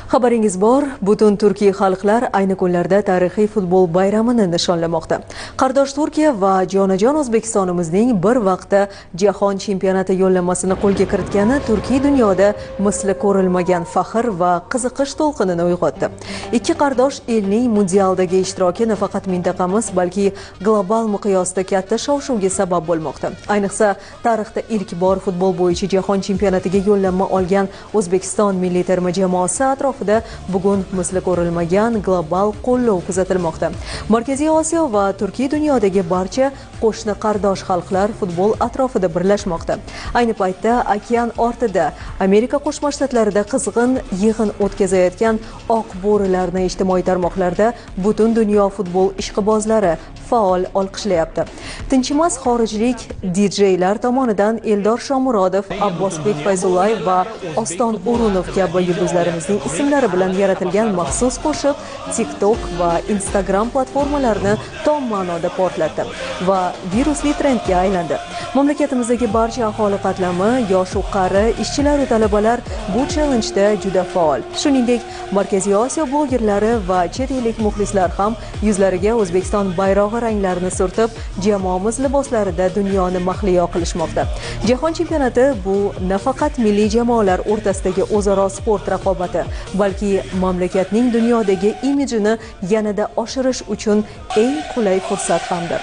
Xabaringiz bor, butun turkiy xalqlar ayni kunlarda tarixiy futbol bayramini nishonlamoqda. Qardosh Turkiya va jonajon O'zbekistonimizning bir vaqtda jahon chempionati yo'llanmasini qo'lga kiritgani turkiy dunyoda misli ko'rilmagan faxr va qiziqish to'lqinini uyg'otdi. Ikki qardosh elning mundialdagi ishtiroki nafaqat mintaqamiz, balki global miqyosda katta shov-shuvga sabab bo'lmoqda. Ayniqsa, tarixda ilk bor futbol bo'yicha jahon chempionatiga yo'llanma olgan O'zbekiston milliy terma jamoasi atrofida bugun misli ko'rilmagan global qo'llov kuzatilmoqda. Markaziy Osiyo va turkiy dunyodagi barcha qo'shni qardosh xalqlar futbol atrofida birlashmoqda. Ayni paytda okean ortida Amerika Qo'shma Shtatlarida qizg'in yig'in o'tkazayotgan oq bo'rilarni ijtimoiy tarmoqlarda butun dunyo futbol ishqibozlari faol olqishlayapti. Tinchimas xorijlik DJ-lar tomonidan Eldor Shomurodov, Abbosbek Fayzullayev va Oston O'runov kabi yulduzlarimizning ismlari bilan yaratilgan maxsus qo'shiq TikTok va Instagram platformalarini tom ma'noda portlatdi va virusli trendga aylandi. Mamlakatimizdagi barcha aholi qatlami, yosh-u qari, ishchilar va talabalar bu challenge-da juda faol. Shuningdek, Markaziy Osiyo blogerlari va chet ellik muxlislar ham yuzlariga O'zbekiston bayrog'i ranglarini surtib, jamoamiz liboslarida dunyoni mahliyo qilishmoqda. Jahon chempionati bu nafaqat milliy jamoalar o'rtasidagi o'zaro sport raqobati, balki mamlakatning dunyodagi imijini yanada oshirish uchun eng qulay fursat hamdir.